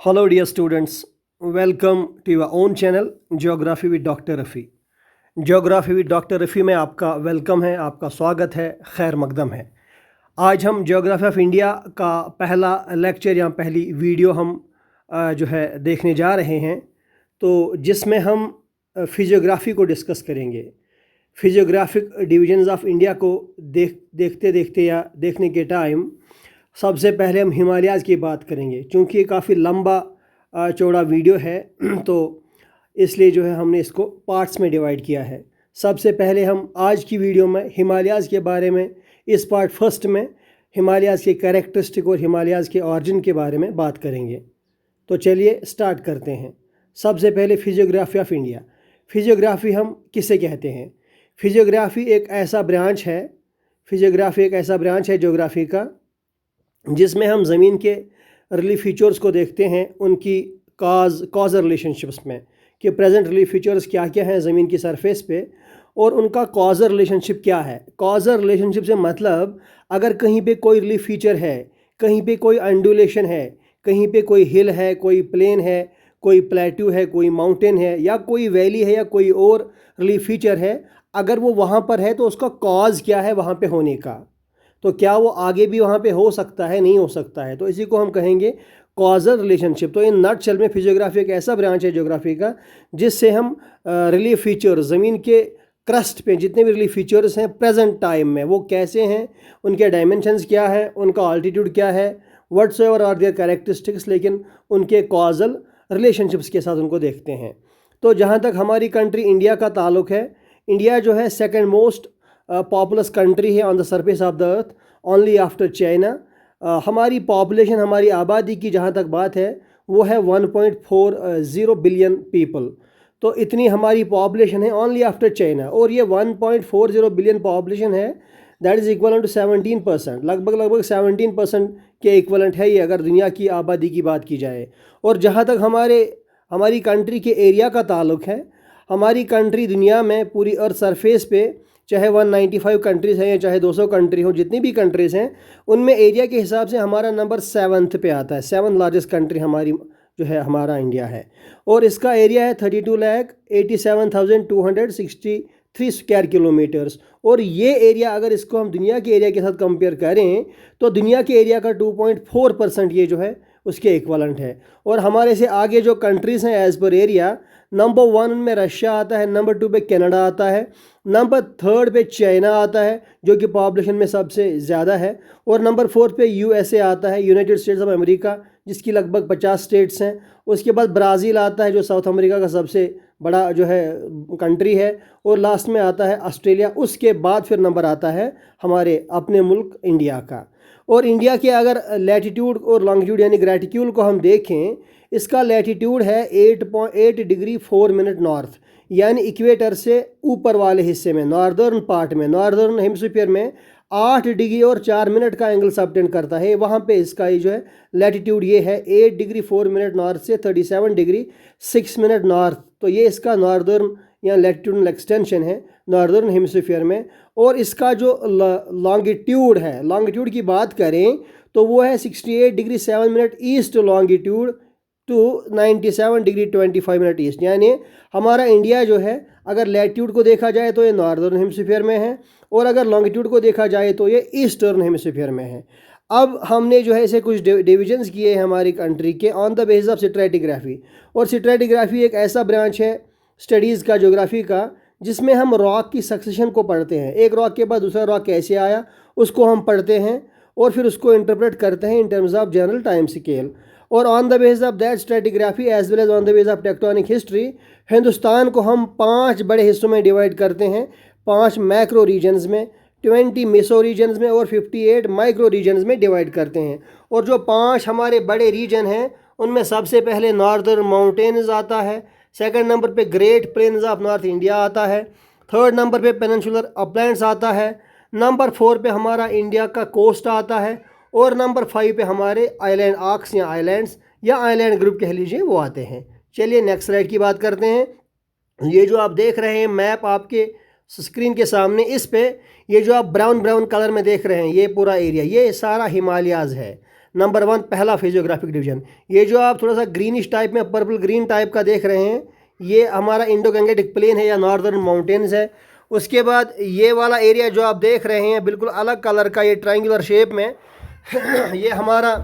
Hello, dear students. Welcome to your own channel, Geography with Dr. Rafi. Geography with Dr. Rafi में आपका welcome है, आपका स्वागत है, खैर मकदम है। आज हम ज्योग्राफी ऑफ इंडिया का पहला लेक्चर या पहली वीडियो हम जो है देखने जा रहे हैं, तो जिसमें हम फिजियोग्राफी को डिस्कस करेंगे। फिजियोग्राफिक डिवीजन्स ऑफ इंडिया को देखते देखते या देखने के टाइम सबसे पहले हम हिमालयाज़ की बात करेंगे। चूँकि ये काफ़ी लंबा चौड़ा वीडियो है तो इसलिए जो है हमने इसको पार्ट्स में डिवाइड किया है। सबसे पहले हम आज की वीडियो में हिमालयाज़ के बारे में, इस पार्ट फर्स्ट में हिमालयाज़ के कैरेक्टरिस्टिक और हिमालयाज़ के ऑरिजिन के बारे में बात करेंगे। तो चलिए स्टार्ट करते हैं। सबसे पहले फिजियोग्राफी ऑफ इंडिया। फिजियोग्राफी हम किसे कहते हैं? फिजियोग्राफी एक ऐसा ब्रांच है ज्योग्राफी का जिसमें हम ज़मीन के रिलीफ फीचर्स को देखते हैं, उनकी कॉजर रिलेशनशिप्स में कि प्रेजेंट रिलीफ फीचर्स क्या क्या हैं ज़मीन की सरफेस पे और उनका कॉजर रिलेशनशिप क्या है। कॉजर रिलेशनशिप से मतलब अगर कहीं पे कोई रिलीफ फीचर है, कहीं पे कोई अंडुलेशन है, कहीं पे कोई हिल है, कोई प्लेन है, कोई प्लेट्यू है, कोई माउंटेन है या कोई वैली है या कोई और रिलीफ फीचर है, अगर वो वहाँ पर है तो उसका कॉज क्या है वहाँ पे होने का। तो क्या वो आगे भी वहाँ पे हो सकता है, नहीं हो सकता है, तो इसी को हम कहेंगे कॉजल रिलेशनशिप। तो इन नटशेल में फिजियोग्राफी एक ऐसा ब्रांच है ज्योग्राफी का जिससे हम रिलीफ फीचर्स, ज़मीन के क्रस्ट पे जितने भी रिलीफ फीचर्स हैं प्रेजेंट टाइम में वो कैसे हैं, उनके डायमेंशंस क्या है, उनका ऑल्टीट्यूड क्या है, व्हाट्सएवर आर देयर कैरेक्टरिस्टिक्स, लेकिन उनके कॉजल रिलेशनशिप्स के साथ उनको देखते हैं। तो जहाँ तक हमारी कंट्री इंडिया का ताल्लुक़ है, इंडिया जो है सेकेंड मोस्ट पॉपुलस कंट्री है on the surface of the earth, only after China. हमारी पॉपुलेशन, हमारी आबादी की जहाँ तक बात है वो है 1.40 बिलियन पीपल। तो इतनी हमारी पॉपुलेशन है ओनली आफ्टर चाइना, और ये 1.40 बिलियन पॉपुलेशन है, दैट इज़ इक्वल टू 17%, लगभग 17% के इक्वलेंट है ये अगर दुनिया की आबादी की बात की जाए। और जहाँ तक हमारी कंट्री के एरिया का ताल्लुक़ है, हमारी कंट्री दुनिया में पूरी अर्थ सरफेस पे चाहे 195 कंट्रीज़ हैं या चाहे 200 कंट्री हो, जितनी भी कंट्रीज़ हैं उनमें एरिया के हिसाब से हमारा नंबर 7th पे आता है। 7th लार्जेस्ट कंट्री हमारी जो है हमारा इंडिया है, और इसका एरिया है 32,87,263 स्क्वायर किलोमीटर्स। और ये एरिया अगर इसको हम दुनिया के एरिया के साथ कंपेयर करें तो दुनिया के एरिया का 2.4% ये जो है उसके इक्वलेंट है। और हमारे से आगे जो कंट्रीज़ हैं एज़ पर एरिया, नंबर 1 में रशिया आता है, नंबर 2 पे कनाडा आता है, नंबर 3 पे चाइना आता है जो कि पॉपुलेशन में सबसे ज़्यादा है, और नंबर 4 पे यूएसए आता है, यूनाइटेड स्टेट्स ऑफ अमेरिका, जिसकी लगभग 50 स्टेट्स हैं। उसके बाद ब्राज़ील आता है जो साउथ अमेरिका का सबसे बड़ा जो है कंट्री है, और लास्ट में आता है ऑस्ट्रेलिया। उसके बाद फिर नंबर आता है हमारे अपने मुल्क इंडिया का। और इंडिया के अगर लैटीट्यूड और लॉन्गिट्यूड यानी ग्रेटिट्यूड को हम देखें, इसका लैटीट्यूड है 8.8 डिग्री 4 मिनट नॉर्थ, यानी इक्वेटर से ऊपर वाले हिस्से में, नॉर्दर्न पार्ट में, नॉर्दर्न हेमिस्फीयर में 8 डिग्री और 4 मिनट का एंगल सबटेंड करता है। वहाँ पे इसका ये जो है लैटीट्यूड ये है 8 डिग्री 4 मिनट नॉर्थ से 37 डिग्री 6 मिनट नॉर्थ। तो ये इसका नॉर्दर्न या लैटीट्यूडल एक्सटेंशन है नॉर्दर्न हेमिस्फीयर में। और इसका जो लॉन्गिट्यूड है, लॉन्गिट्यूड की बात करें तो वो है 68 degree 7 minute east longitude to 97 degree 25 minute east. यानी हमारा इंडिया जो है अगर लैटीट्यूड को देखा जाए तो ये नॉर्दर्न हेमिस्फीयर में है, और अगर लॉन्गिट्यूड को देखा जाए तो ये ईस्टर्न हेमिस्फीयर में है। अब हमने जो है इसे कुछ डिविजन्स किए हैं हमारी कंट्री के on the basis of stratigraphy. और स्ट्रैटिग्राफी एक ऐसा ब्रांच है स्टडीज़ का, ज्योग्राफी का, जिसमें हम रॉक की सक्सेशन को पढ़ते हैं। एक रॉक के बाद दूसरा रॉक कैसे आया उसको हम पढ़ते हैं और फिर उसको इंटरप्रेट करते हैं in terms of general time scale. और on the base of that stratigraphy as well as on the base of tectonic history, Hindustan को हम 5 बड़े हिस्सों में डिवाइड करते हैं, 5 मैक्रो रीजन्स में, 20 मेसो रीजन्स में और 58 माइक्रो रीजन्स में डिवाइड करते हैं। और जो 5 हमारे बड़े रीजन हैं उनमें सबसे पहले नॉर्दर्न माउंटेन्स आता है, सेकंड नंबर पे great plains of north India आता है, थर्ड नंबर पे पेनिनसुलर अपलैंड्स आता है, नंबर 4 पे हमारा इंडिया का कोस्ट आता है, और नंबर 5 पे हमारे आइलैंड आर्क्स या आइलैंड्स या आइलैंड ग्रुप कह लीजिए वो आते हैं। चलिए नेक्स्ट स्लाइड की बात करते हैं। ये जो आप देख रहे हैं मैप आपके स्क्रीन के सामने, इस पे ये जो आप ब्राउन कलर में देख रहे हैं ये पूरा एरिया, ये सारा हिमालयाज़ है। नंबर 1 पहला फिजियोग्राफिक डिवीजन। ये जो आप थोड़ा सा ग्रीनिश टाइप में पर्पल ग्रीन टाइप का देख रहे हैं, ये हमारा इंडो गैंगेटिक प्लेन है या नॉर्दर्न माउंटेन्स है। उसके बाद ये वाला एरिया जो आप देख रहे हैं बिल्कुल अलग कलर का, ये ट्रायंगुलर शेप में ये हमारा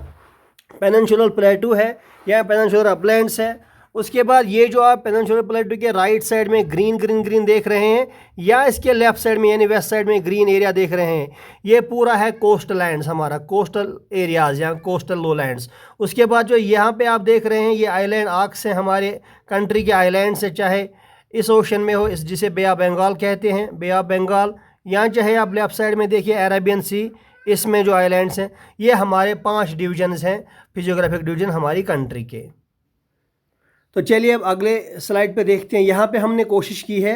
पेनिनसुलर प्लेटू है या पेनिनसुलर अपलैंड्स है। उसके बाद ये जो आप पेनिनसुलर प्लेटू के राइट साइड में ग्रीन ग्रीन ग्रीन देख रहे हैं या इसके लेफ्ट साइड में यानी वेस्ट साइड में ग्रीन एरिया देख रहे हैं, ये पूरा है कोस्टल लैंड्स, हमारा कोस्टल एरियाज़ या कोस्टल लोलैंड्स। उसके बाद जो यहाँ पे आप देख रहे हैं ये आइलैंड आर्क्स हैं, हमारे कंट्री के आइलैंड्स है, चाहे इस ओशन में हो, इस जिसे बे ऑफ बंगाल कहते हैं, बे ऑफ बंगाल, या चाहे आप लेफ्ट साइड में देखिए अरेबियन सी, इसमें जो आइलैंड्स हैं ये हमारे 5 डिवीजन्स हैं फिजियोग्राफिक डिवीजन हमारी कंट्री के। तो चलिए अब अगले स्लाइड पे देखते हैं। यहाँ पे हमने कोशिश की है,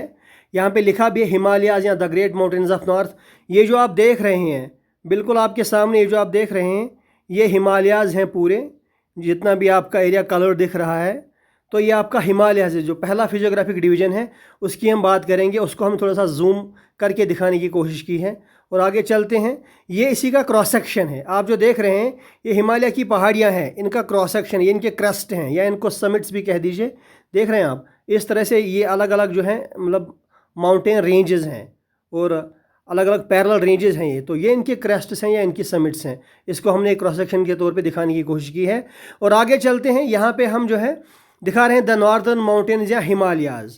यहाँ पे लिखा भी है हिमालयाज़ या the great mountains of north. ये जो आप देख रहे हैं बिल्कुल आपके सामने, ये जो आप देख रहे हैं ये हिमालयाज़ हैं पूरे, जितना भी आपका एरिया कलर दिख रहा है तो ये आपका हिमालयाज़ है। जो पहला फिजियोग्राफिक डिवीज़न है उसकी हम बात करेंगे, उसको हम थोड़ा सा जूम करके दिखाने की कोशिश की है और आगे चलते हैं। ये इसी का क्रॉस सेक्शन है, आप जो देख रहे हैं ये हिमालय की पहाड़ियाँ हैं, इनका क्रॉस सेक्शन, ये इनके क्रस्ट हैं या इनको समिट्स भी कह दीजिए। देख रहे हैं आप इस तरह से ये अलग अलग जो है मतलब माउंटेन रेंजेस हैं और अलग अलग पैरेलल रेंजेस हैं ये, तो ये इनके क्रेस्ट्स हैं या इनकी समिट्स हैं। इसको हमने क्रॉस सेक्शन के तौर पे दिखाने की कोशिश की है। और आगे चलते हैं, यहाँ पे हम जो है दिखा रहे हैं द नॉर्दर्न माउंटेन्स या हिमालयाज़।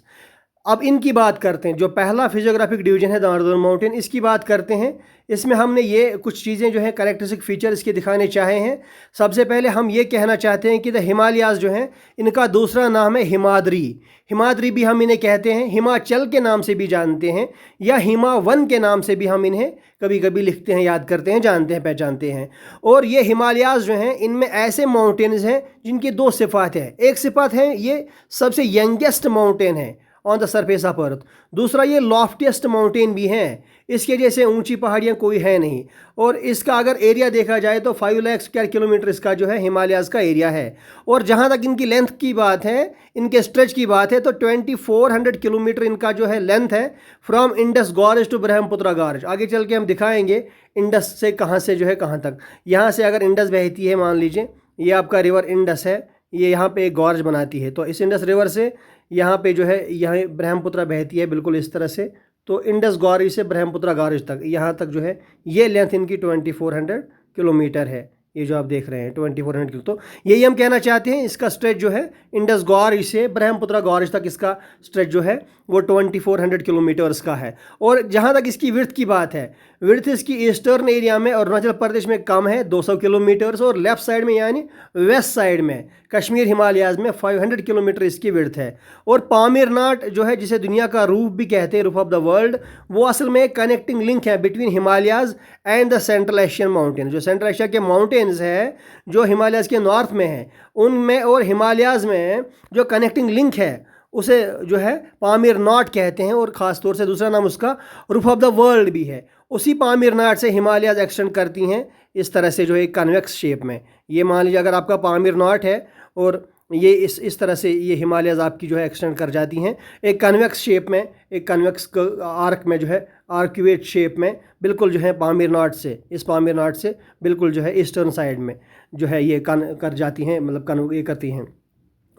अब इनकी बात करते हैं, जो पहला फिजियोग्राफिक डिवीजन है द नॉर्दर्न माउंटेन, इसकी बात करते हैं। इसमें हमने ये कुछ चीज़ें जो है कैरेक्टरिस्टिक फीचर इसके दिखाने चाहे हैं। सबसे पहले हम ये कहना चाहते हैं कि द हिमालयाज़ जो हैं इनका दूसरा नाम है हिमाद्री। हिमाद्री भी हम इन्हें कहते हैं, हिमाचल के नाम से भी जानते हैं या हिमावन के नाम से भी हम इन्हें कभी कभी लिखते हैं, याद करते हैं, जानते हैं, पहचानते हैं। और ये हिमालयाज़ जो हैं इनमें ऐसे माउंटेन्स हैं जिनकी 2 सिफात है। एक सिफात है ये सबसे यंगेस्ट माउंटेन है on the surface of earth, दूसरा ये लॉफ्टेस्ट माउंटेन भी हैं, इसके जैसे ऊंची पहाड़ियाँ कोई है नहीं। और इसका अगर एरिया देखा जाए तो 5 लाख स्क्वायर किलोमीटर इसका जो है हिमालयाज़ का एरिया है। और जहाँ तक इनकी लेंथ की बात है, इनके स्ट्रेच की बात है, तो 2400 किलोमीटर इनका जो है लेंथ है from Indus gorge to Brahmaputra gorge. आगे चल के हम दिखाएंगे इंडस से कहाँ से जो है कहाँ तक। यहाँ से अगर इंडस बहती है, मान लीजिए ये आपका रिवर इंडस है, ये यहाँ पे एक गॉर्ज बनाती है, तो इस इंडस रिवर से यहाँ पे जो है यहाँ ब्रह्मपुत्र बहती है बिल्कुल इस तरह से, तो इंडस गॉर्ज से ब्रह्मपुत्र गॉर्ज तक, यहाँ तक जो है ये लेंथ इनकी 2400 किलोमीटर है। ये जो आप देख रहे हैं 2400 किलो, तो यही हम कहना चाहते हैं, इसका स्ट्रेच जो है इंडस गॉर्ज से ब्रह्मपुत्र गॉर्ज तक इसका स्ट्रेच जो है वो 2400 किलोमीटर्स का है। और जहाँ तक इसकी विड्थ की बात है, विड्थ इसकी ईस्टर्न एरिया में अरुणाचल प्रदेश में कम है 200 किलोमीटर्स, और लेफ्ट साइड में यानी वेस्ट साइड में कश्मीर हिमालयाज़ में 500 किलोमीटर इसकी विड्थ है। और पामीर नाट जो है, जिसे दुनिया का रूफ भी कहते हैं, रूफ ऑफ द वर्ल्ड, वो असल में एक कनेक्टिंग लिंक है between Himalayas and the central Asian mountain. जो सेंट्रल एशिया के माउंटेन्स है जो हिमालयाज़ के नॉर्थ में है, उनमें और हिमालयाज़ में जो कनेक्टिंग लिंक है उसे जो है पामीर नाट कहते हैं, और ख़ास तौर से दूसरा नाम उसका रूफ ऑफ द वर्ल्ड भी है। उसी पामीर नाट से हिमालयाज़ एक्सटेंड करती हैं इस तरह से जो है एक कन्वेक्स शेप में। ये मान लीजिए अगर आपका पामीर नाट है और ये इस तरह से ये हिमालयाज़ आपकी जो है एक्सटेंड कर जाती हैं एक कन्वेक्स शेप में, एक कन्वेक्स आर्क में जो है आर्क्यूएट शेप में, बिल्कुल जो है पामीर नाट से, इस पामीर नाट से बिल्कुल जो है ईस्टर्न साइड में जो है ये कर जाती हैं, मतलब ये करती हैं,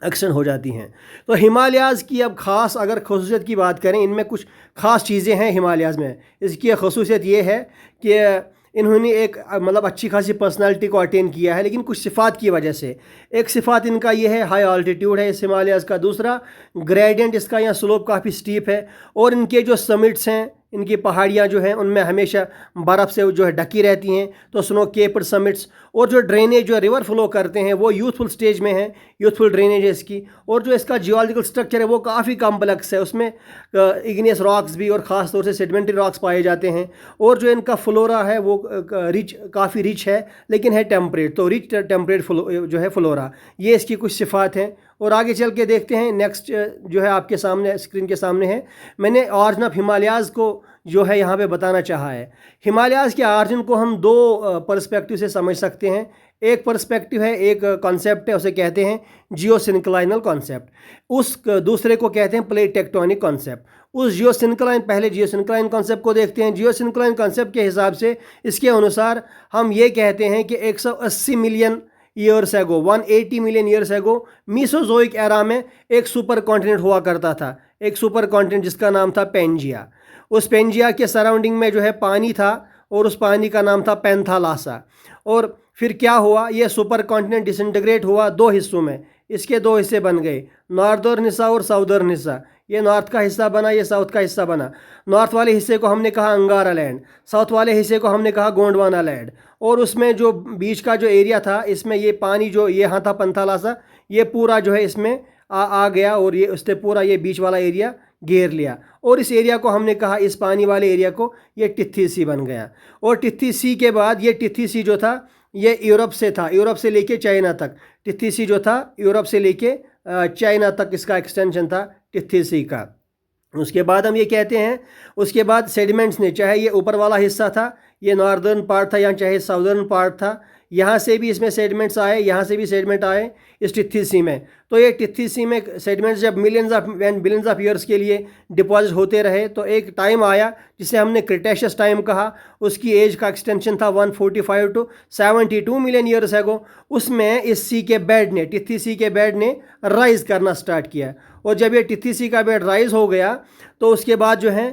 एक्सटेंड हो जाती हैं। तो हिमालयाज़ की अब ख़ास अगर खसूसियत की बात करें, इनमें कुछ ख़ास चीज़ें हैं हिमालयाज़ में। इसकी खसूसियत ये है कि इन्होंने एक मतलब अच्छी खासी पर्सनालिटी को अटेन किया है, लेकिन कुछ सिफ़ात की वजह से। एक सिफ़ात इनका ये है, हाई ऑल्टीट्यूड है इस हिमालयाज़ का। दूसरा, ग्रेडियंट इसका यहाँ स्लोप काफ़ी स्टीप है, और इनके जो समिट्स हैं, इनकी पहाड़ियाँ जो हैं उनमें हमेशा बर्फ़ से जो है ढकी रहती हैं, तो स्नो केप्ड समिट्स। और जो ड्रेनेज जो रिवर फ्लो करते हैं वो यूथफुल स्टेज में है, यूथफुल ड्रेनेज है इसकी। और जो इसका जियोलॉजिकल स्ट्रक्चर है वो काफ़ी कॉम्प्लेक्स है, उसमें इग्नियस रॉक्स भी और ख़ास तौर से सेडिमेंट्री रॉक्स पाए जाते हैं। और जो इनका फ्लोरा है वो काफ़ी रिच है, लेकिन है टेम्परेट, तो रिच टेम्परेट जो है फ्लोरा, ये इसकी कुछ सिफ़ात हैं। और आगे चल के देखते हैं, नेक्स्ट जो है आपके सामने स्क्रीन के सामने है, मैंने ऑरिजिन ऑफ हिमालयाज़ को जो है यहाँ पे बताना चाहा है। हिमालयाज़ के ऑरिजिन को हम 2 पर्सपेक्टिव से समझ सकते हैं। एक पर्सपेक्टिव है, एक कॉन्सेप्ट है, उसे कहते हैं जियोसिंक्लाइनल कॉन्सेप्ट। उस दूसरे को कहते हैं प्लेट टेक्टोनिक कॉन्सेप्ट। उस पहले जियोसिंक्लाइन कॉन्सेप्ट को देखते हैं। जियोसिंक्लाइन कॉन्सेप्ट के हिसाब से, इसके अनुसार हम ये कहते हैं कि 180 million years ago, 180 million years ago Mesozoic era में एक सुपर कॉन्टिनेंट हुआ करता था, एक सुपर कॉन्टिनेंट जिसका नाम था पेंजिया। उस पेंजिया के सराउंडिंग में जो है पानी था और उस पानी का नाम था पैंथालासा। और फिर क्या हुआ, ये सुपर कॉन्टिनेंट डिसइंटीग्रेट हुआ दो हिस्सों में। इसके दो हिस्से बन गए, नॉर्दर्न हिस्सा और साउदर्न हिस्सा। ये नॉर्थ का हिस्सा बना, ये साउथ का हिस्सा बना। नॉर्थ वाले हिस्से को हमने कहा अंगारा लैंड, साउथ वाले हिस्से को हमने कहा गोंडवाना लैंड। और उसमें जो बीच का जो एरिया था, इसमें ये पानी जो ये यहाँ था पैंथालासा, ये पूरा जो है इसमें आ गया और ये उसने पूरा ये बीच वाला एरिया घेर लिया। और इस एरिया को हमने कहा, इस पानी वाले एरिया को, ये टिथी सी बन गया। और टिथी सी के बाद ये टिथी सी जो था ये यूरोप से था, यूरोप से लेके चाइना तक। टिथी सी जो था यूरोप से लेके चाइना तक इसका एक्सटेंशन था टिथी सी का। उसके बाद हम ये कहते हैं, उसके बाद सेडिमेंट्स ने, चाहे ये ऊपर वाला हिस्सा था, ये नॉर्दर्न पार्ट था, या चाहे साउदर्न पार्ट था, यहाँ से भी इसमें सेडिमेंट्स आए, यहाँ से भी सेडिमेंट आए इस टिथी सी में। तो ये टिथी सी में सेडिमेंट्स जब बिलियंस ऑफ ईयर्स के लिए डिपॉजिट होते रहे, तो एक टाइम आया जिसे हमने क्रिटेशियस टाइम कहा। उसकी एज का एक्सटेंशन था 145 टू 72 मिलियन ईयर्स एगो। उसमें इस सी के बेड ने, टिथी सी के बेड ने राइज करना स्टार्ट किया। और जब ये टिथी सी का बेड राइज हो गया, तो उसके बाद जो है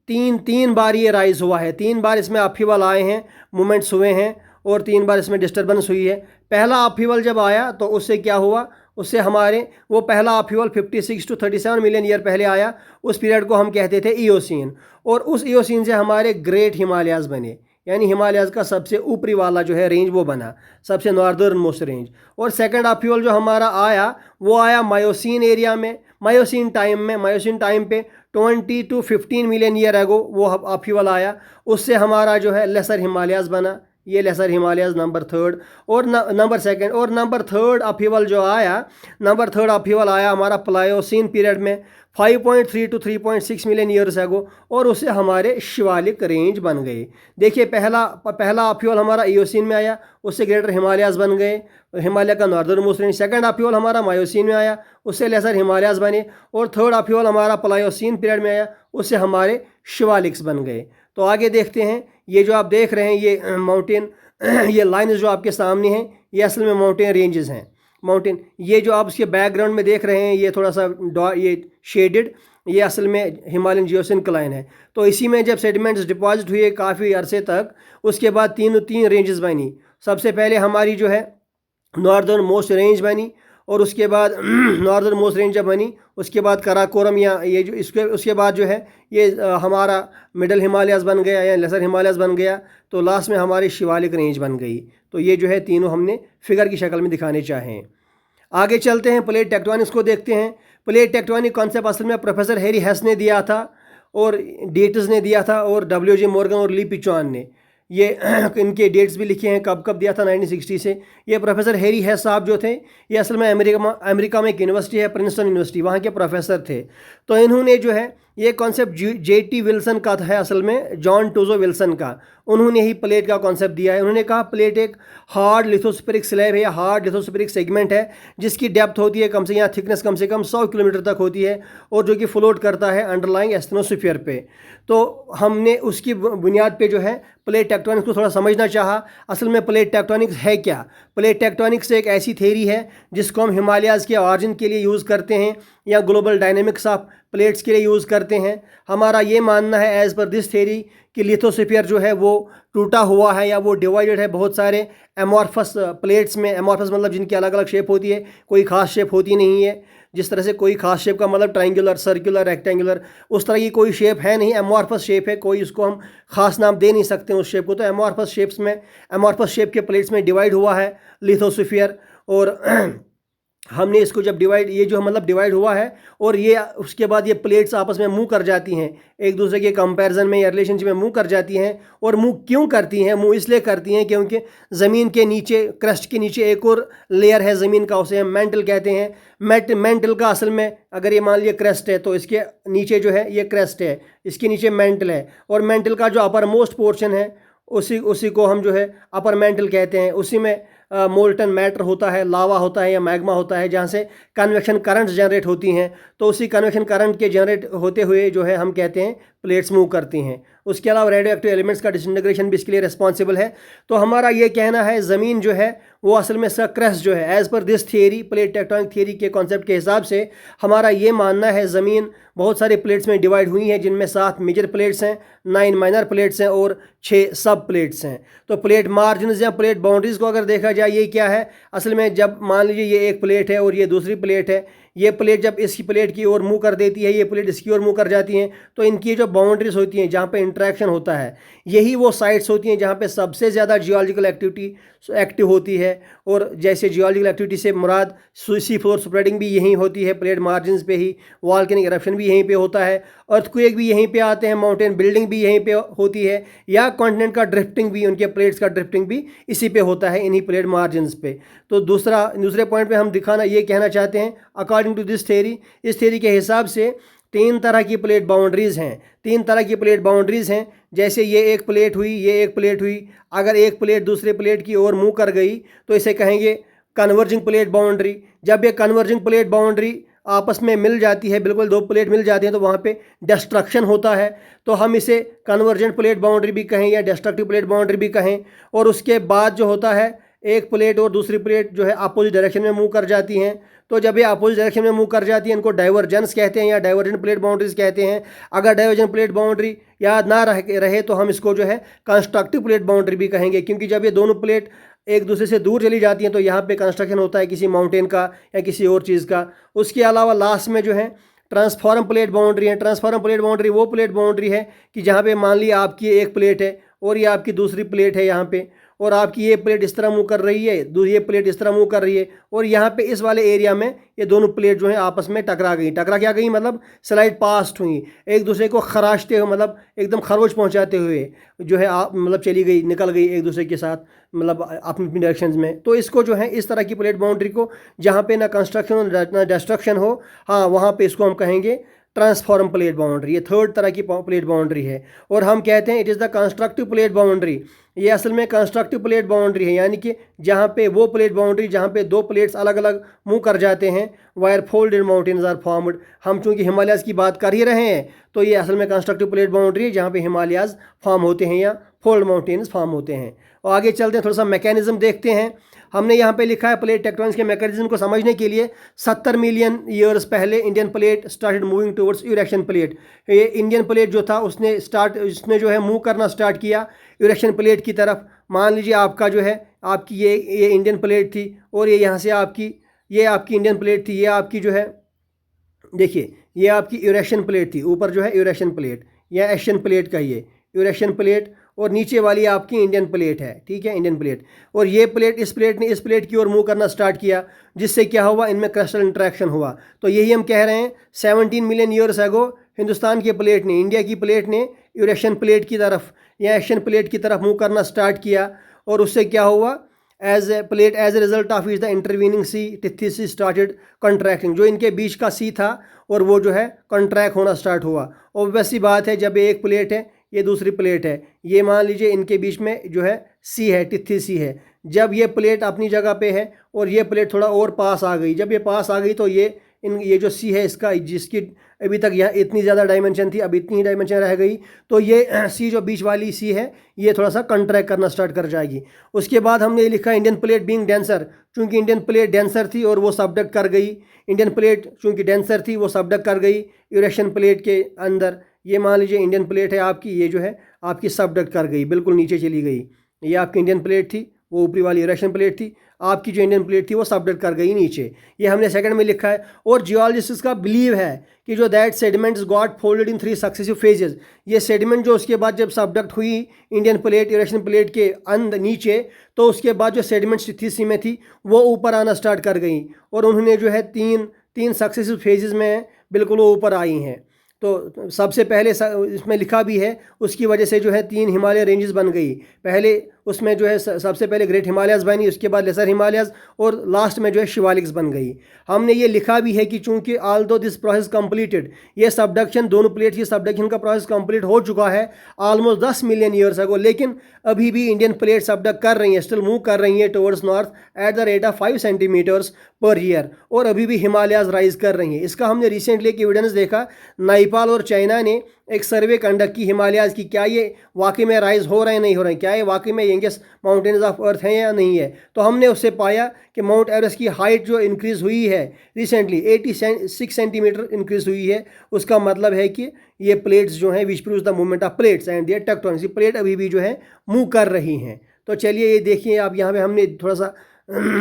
तीन बार ये राइज हुआ है। 3 बार इसमें अपहीवल आए हैं, मूवमेंट्स हुए हैं, और 3 बार इसमें डिस्टर्बेंस हुई है। पहला अपहीवल जब आया तो उससे क्या हुआ, उससे हमारे वो पहला अपहीवल 56 टू 37 मिलियन ईयर पहले आया। उस पीरियड को हम कहते थे ईओसीन। और उस ईओसीन से हमारे ग्रेट हिमालयाज बने, यानी हिमालयाज का सबसे ऊपरी वाला जो है रेंज वो बना, सबसे नॉर्दर्न मोस्ट रेंज। और सेकंड अपहीवल जो हमारा आया, वो आया मायोसीन एरिया में, मायोसीन टाइम पे 20 टू 15 मिलियन ईयर एगो वो अपहीवल आया। उससे हमारा जो है लेसर हिमालयाज बना, ये लेसर हिमालयाज नंबर थर्ड। और नंबर सेकंड और नंबर थर्ड अपहीवल जो आया, नंबर थर्ड अपहीवल आया हमारा प्लायोसीन पीरियड में 5.3 टू 3.6 मिलियन ईयर्स एगो। और उससे हमारे शिवालिक रेंज बन गए। देखिए पहला अपहीवल हमारा ईओसीन में आया, उससे ग्रेटर हिमालयाज बन गए, हिमालय का northern most range. Second upheaval हमारा मायोसीन में आया, उससे लेसर हिमालयाज बने। और थर्ड अपहीवल हमारा प्लायोसीन पीरियड में आया, उससे हमारे शिवालिक्स बन गए। तो आगे देखते हैं, ये जो आप देख रहे हैं ये माउंटेन ये लाइन जो आपके सामने हैं, ये असल में माउंटेन रेंजेस हैं। माउंटेन, ये जो आप उसके बैकग्राउंड में देख रहे हैं, ये थोड़ा सा ये शेडेड, ये असल में हिमालयन जियोसिंक्लाइन है। तो इसी में जब सेडिमेंट्स डिपॉजिट हुए काफ़ी अरसे तक, उसके बाद तीन रेंजेस बनी। सबसे पहले हमारी जो है नॉर्दर्न मोस्ट रेंज बनी, और उसके बाद नॉर्दर्न मोस्ट रेंज जब बनी, उसके बाद कराकोरम, या ये जो उसके बाद जो है ये हमारा मिडल हिमालयाज बन गया या लेसर हिमालयाज बन गया। तो लास्ट में हमारी शिवालिक रेंज बन गई। तो ये जो है तीनों हमने फिगर की शक्ल में दिखाने चाहें। आगे चलते हैं, प्लेट टेक्टोनिक्स को देखते हैं। प्लेट टेक्टोनिक कॉन्सेप्ट असल में प्रोफेसर हैरी हेस ने दिया था, और डेट्स ने दिया था, और WJ मॉर्गन और ली पिचॉन ने। ये इनके डेट्स भी लिखे हैं, कब कब दिया था, 1960 से। ये प्रोफेसर हैरी हेस साहब जो थे, ये असल में अमेरिका में एक यूनिवर्सिटी है, प्रिंसटन यूनिवर्सिटी, वहाँ के प्रोफेसर थे। तो इन्होंने जो है ये कॉन्सेप्ट JT विल्सन का है, असल में जॉन टूजो विल्सन का। उन्होंने ही प्लेट का कॉन्सेप्ट दिया है। उन्होंने कहा प्लेट एक हार्ड लिथोस्फेरिक स्लैब है, या हार्ड लिथोस्फेरिक सेगमेंट है, जिसकी डेप्थ होती है कम से, या थिकनेस कम से कम 100 किलोमीटर तक होती है, और जो कि फ्लोट करता है अंडरलाइंग एस्टेनोस्फीयर पे। तो हमने उसकी बुनियाद पे जो है प्लेट टेक्टोनिक्स को थोड़ा समझना चाहा। असल में प्लेट टेक्टोनिक्स है क्या? प्लेट टेक्टोनिक्स एक ऐसी थ्योरी है जिसको हम हिमालयाज़ के ऑरिजिन के लिए यूज़ करते हैं, या ग्लोबल डायनेमिक्स ऑफ प्लेट्स के लिए यूज़ करते हैं। हमारा ये मानना है एज़ पर दिस थ्योरी कि लिथोस्फीयर जो है वो टूटा हुआ है, या वो डिवाइडेड है बहुत सारे एमॉर्फस प्लेट्स में। एमॉर्फस मतलब जिनकी अलग अलग शेप होती है, कोई ख़ास शेप होती नहीं है। जिस तरह से कोई खास शेप का मतलब ट्रायंगुलर, सर्कुलर, रेक्टेंगुलर, उस तरह की कोई शेप है नहीं, एमॉर्फस शेप है, कोई उसको हम खास नाम दे नहीं सकते उस शेप को। तो एमॉर्फस शेप्स में, एमॉर्फस शेप के प्लेट्स में डिवाइड हुआ है लिथोस्फीयर। और हमने इसको जब डिवाइड, ये जो मतलब डिवाइड हुआ है, और ये उसके बाद ये प्लेट्स आपस में मूव कर जाती हैं, एक दूसरे के कंपैरिजन में या रिलेशनशिप में मूव कर जाती हैं। और मूव क्यों करती हैं? मूव इसलिए करती हैं क्योंकि ज़मीन के नीचे, क्रस्ट के नीचे एक और लेयर है ज़मीन का, उसे हम मेंटल कहते हैं। मेंटल का असल में, अगर ये मान लिया क्रस्ट है, तो इसके नीचे जो है ये क्रस्ट है, इसके नीचे मेंटल है। और मेंटल का जो अपर मोस्ट पोर्शन है, उसी को हम जो है अपर मेंटल कहते हैं। उसी में मोल्टन मैटर होता है, लावा होता है या मैग्मा होता है, जहाँ से कन्वेक्शन करंट्स जनरेट होती हैं, तो उसी कन्वेक्शन करंट के जनरेट होते हुए जो है हम कहते हैं प्लेट्स मूव करती हैं। उसके अलावा रेडियो एक्टिव एलिमेंट्स का डिसइंटीग्रेशन भी इसके लिए रिस्पॉन्सिबल है। तो हमारा ये कहना है ज़मीन जो है वो असल में इसका क्रस्ट जो है, as per this theory, plate tectonic theory के कॉन्सेप्ट के हिसाब से हमारा ये मानना है ज़मीन बहुत सारे प्लेट्स में डिवाइड हुई है, जिनमें 7 मेजर प्लेट्स हैं, 9 माइनर प्लेट्स हैं और 6 सब प्लेट्स हैं। तो प्लेट मार्जिन्स या प्लेट बाउंड्रीज़ को अगर देखा जाए, ये क्या है असल में, जब मान लीजिए ये एक प्लेट है और ये दूसरी प्लेट है, ये प्लेट जब इसकी प्लेट की ओर मूव कर देती है, ये प्लेट इसकी ओर मूव कर जाती हैं, तो इनकी जो बाउंड्रीज होती हैं जहाँ पे इंटरेक्शन होता है, यही वो साइट्स होती हैं जहाँ पे सबसे ज़्यादा जियोलॉजिकल एक्टिविटी एक्टिव होती है। और जैसे जियोलॉजिकल एक्टिविटी से मुराद सी फ्लोर स्प्रेडिंग भी यहीं होती है, प्लेट मार्जिन्स पे ही, वॉल्केनिक इरप्शन भी यहीं पे होता है, अर्थक्वेक भी यहीं पे आते हैं, माउंटेन बिल्डिंग भी यहीं पे होती है, या कॉन्टिनेंट का ड्रिफ्टिंग भी, उनके प्लेट्स का ड्रिफ्टिंग भी इसी पे होता है, इन्हीं प्लेट मार्जिन्स पे। तो दूसरे पॉइंट पे हम दिखाना ये कहना चाहते हैं, अकॉर्डिंग टू दिस थ्योरी, इस थ्योरी के हिसाब से 3 तरह की प्लेट बाउंड्रीज़ हैं, 3 तरह की प्लेट बाउंड्रीज़ हैं। जैसे ये एक प्लेट हुई, ये एक प्लेट हुई, अगर एक प्लेट दूसरे प्लेट की ओर मूव कर गई तो इसे कहेंगे कन्वर्जिंग प्लेट बाउंड्री। जब ये कन्वर्जिंग प्लेट बाउंड्री आपस में मिल जाती है, बिल्कुल 2 प्लेट मिल जाती हैं, तो वहाँ पे डिस्ट्रक्शन होता है, तो हम इसे कन्वर्जेंट प्लेट बाउंड्री भी कहें या डिस्ट्रक्टिव प्लेट बाउंड्री भी कहें। और उसके बाद जो होता है, एक प्लेट और दूसरी प्लेट जो है अपोजिट डायरेक्शन में मूव कर जाती हैं, तो जब ये अपोजिट डायरेक्शन में मूव कर जाती है, इनको डाइवर्जेंस कहते हैं या डाइवर्जेंट प्लेट बाउंड्रीज कहते हैं। अगर डाइवर्जेंट प्लेट बाउंड्री याद ना रहे तो हम इसको जो है कंस्ट्रक्टिव प्लेट बाउंड्री भी कहेंगे, क्योंकि जब ये दोनों प्लेट एक दूसरे से दूर चली जाती हैं तो यहाँ पे कंस्ट्रक्शन होता है किसी माउंटेन का या किसी और चीज़ का। उसके अलावा लास्ट में जो है ट्रांसफॉर्म प्लेट बाउंड्री है। ट्रांसफॉर्म प्लेट बाउंड्री वो प्लेट बाउंड्री है कि जहाँ पे मान लिया आपकी एक प्लेट है और ये आपकी दूसरी प्लेट है यहाँ पे, और आपकी ये प्लेट इस तरह मूव कर रही है, ये प्लेट इस तरह मूव कर रही है, और यहाँ पे इस वाले एरिया में ये दोनों प्लेट जो है आपस में टकरा क्या गई, मतलब स्लाइड पास्ट हुई, एक दूसरे को खराशते हुए, मतलब एकदम खरोच पहुँचाते हुए जो है आप मतलब चली गई, निकल गई एक दूसरे के साथ, मतलब अपनी अपनी डायरेक्शंस में। तो इसको जो है इस तरह की प्लेट बाउंड्री को, जहाँ पे ना कंस्ट्रक्शन हो ना डिस्ट्रक्शन हो, हाँ वहाँ पे इसको हम कहेंगे ट्रांसफॉर्म प्लेट बाउंड्री। ये 3rd तरह की प्लेट बाउंड्री है, और हम कहते हैं it is the constructive plate boundary. ये असल में कंस्ट्रक्टिव प्लेट बाउंड्री है, यानी कि जहाँ पे वो प्लेट बाउंड्री जहाँ पे 2 प्लेट्स अलग अलग मूव कर जाते हैं, where folded mountains are formed. हम चूँकि हिमालयाज़ की बात कर ही रहे हैं, तो ये असल में कंस्ट्रक्टिव प्लेट बाउंड्री है जहाँ पे हिमालयाज़ फॉर्म होते हैं या फोल्ड माउंटेन्स फॉर्म होते हैं। और आगे चलते हैं, थोड़ा सा मैकेनिज्म देखते हैं। हमने यहाँ पे लिखा है प्लेट टेक्टोनिक्स के मैकेनिज्म को समझने के लिए 70 मिलियन ईयर्स पहले Indian plate started moving towards Eurasian plate. ये इंडियन प्लेट जो था उसने जो है मूव करना स्टार्ट किया यूरेशियन प्लेट की तरफ। मान लीजिए आपका जो है आपकी ये इंडियन प्लेट थी, और ये यहाँ से आपकी इंडियन प्लेट थी, ये आपकी जो है देखिए ये आपकी यूरेशियन प्लेट थी, ऊपर जो है यूरेशियन प्लेट या एशियन प्लेट कहिए, यूरेशियन प्लेट, और नीचे वाली आपकी इंडियन प्लेट है, ठीक है, इंडियन प्लेट। और ये प्लेट, इस प्लेट ने इस प्लेट की ओर मूव करना स्टार्ट किया, जिससे क्या हुआ, इनमें क्रिस्टल इंटरेक्शन हुआ। तो यही हम कह रहे हैं 17 मिलियन ईयर्स एगो हिंदुस्तान की प्लेट ने, इंडिया की प्लेट ने यूरेशियन प्लेट की तरफ या एशियन प्लेट की तरफ मूव करना स्टार्ट किया, और उससे क्या हुआ, as a result of is the intervening sea Tethys sea started contracting. जो इनके बीच का सी था और वो जो है कॉन्ट्रैक्ट होना स्टार्ट हुआ। ऑब्वियस सी बात है, जब एक प्लेट है ये दूसरी प्लेट है, ये मान लीजिए इनके बीच में जो है सी है, टिथी सी है। जब ये प्लेट अपनी जगह पे है और ये प्लेट थोड़ा और पास आ गई, जब ये पास आ गई तो ये जो सी है इसका, जिसकी अभी तक यहाँ इतनी ज़्यादा डायमेंशन थी, अब इतनी ही डायमेंशन रह गई, तो ये सी जो बीच वाली सी है ये थोड़ा सा कंट्रैक्ट करना स्टार्ट कर जाएगी। उसके बाद हमने ये लिखा इंडियन प्लेट बीइंग डेंसर, चूँकि इंडियन प्लेट डेंसर थी और वो सबडक्ट कर गई, इंडियन प्लेट चूँकि डेंसर थी वो सबडक्ट कर गई यूरेशियन प्लेट के अंदर। ये मान लीजिए इंडियन प्लेट है आपकी, ये जो है आपकी सबडक्ट कर गई, बिल्कुल नीचे चली गई। ये आपकी इंडियन प्लेट थी, वो ऊपरी वाली यूरेशियन प्लेट थी, आपकी जो इंडियन प्लेट थी वो सबडक्ट कर गई नीचे। ये हमने सेकंड में लिखा है। और जियोलॉजिस्ट का बिलीव है कि जो that sediments got folded in 3 successive phases, ये सेडिमेंट जो उसके बाद जब सबडक्ट हुई इंडियन प्लेट यूरेशियन प्लेट के अंदर नीचे, तो उसके बाद जो सेडिमेंट्स थी में थी वो ऊपर आना स्टार्ट कर गई, और उन्होंने जो है तीन सक्सेसिव फेजेस में बिल्कुल वो ऊपर आई हैं। तो सबसे पहले इसमें लिखा भी है, उसकी वजह से जो है 3 हिमालय रेंजेस बन गई पहले। उसमें जो है सबसे पहले ग्रेट हिमालयस बनी, उसके बाद लेसर हिमालयस और लास्ट में जो है शिवालिक्स बन गई। हमने ये लिखा भी है कि चूंकि ऑल दो दिस प्रोसेस कंप्लीटेड, ये सबडक्शन दोनों प्लेट्स की सबडक्शन का प्रोसेस कंप्लीट हो चुका है ऑलमोस्ट 10 मिलियन ईयर्स अगो, लेकिन अभी भी इंडियन प्लेट सबडक्ट कर रही हैं, स्टिल मूव कर रही हैं towards north at the rate of 5 centimetres per year, और अभी भी हिमालयाज राइज कर रही हैं। इसका हमने रिसेंटली एक एविडेंस देखा, नेपाल और चाइना ने एक सर्वे कंडक्ट की हिमालयाज की, क्या ये वाकई में राइज हो रहे हैं नहीं हो रहे हैं, क्या ये वाकई में यंगेस्ट माउंटेन्स ऑफ अर्थ हैं या नहीं है। तो हमने उससे पाया कि माउंट एवरेस्ट की हाइट जो इंक्रीज़ हुई है रिसेंटली 86 सेंटीमीटर इंक्रीज़ हुई है। उसका मतलब है कि ये प्लेट्स जो हैं which proves the movement of plates and their tectonics, plate अभी भी जो है मूव कर रही हैं। तो चलिए ये देखिए आप, यहाँ पे हमने थोड़ा सा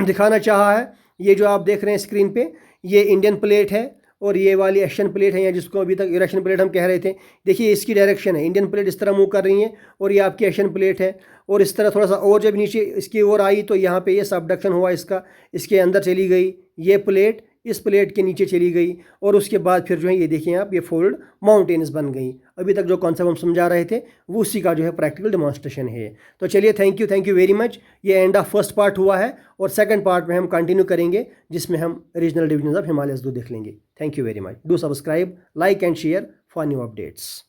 दिखाना चाहा है। ये जो आप देख रहे हैं स्क्रीन पे, ये इंडियन प्लेट है और ये वाली एशियन प्लेट है, या जिसको अभी तक इरेक्शन प्लेट हम कह रहे थे। देखिए इसकी डायरेक्शन है, इंडियन प्लेट इस तरह मूव कर रही है और ये आपकी एशियन प्लेट है, और इस तरह थोड़ा सा और जब नीचे इसकी ओर आई तो यहाँ पे ये सबडक्शन हुआ इसका, इसके अंदर चली गई ये प्लेट, इस प्लेट के नीचे चली गई, और उसके बाद फिर जो है ये देखिए आप, ये फोल्ड माउंटेन्स बन गई। अभी तक जो कॉन्सेप्ट हम समझा रहे थे वो उसी का जो है प्रैक्टिकल डेमोन्स्ट्रेशन है। तो चलिए थैंक यू वेरी मच। ये एंड ऑफ फर्स्ट पार्ट हुआ है, और सेकंड पार्ट में हम कंटिन्यू करेंगे जिसमें हम रीजनल डिविजन ऑफ हिमालयस 2 देख लेंगे। Thank you very much. Do subscribe, like and share for new updates.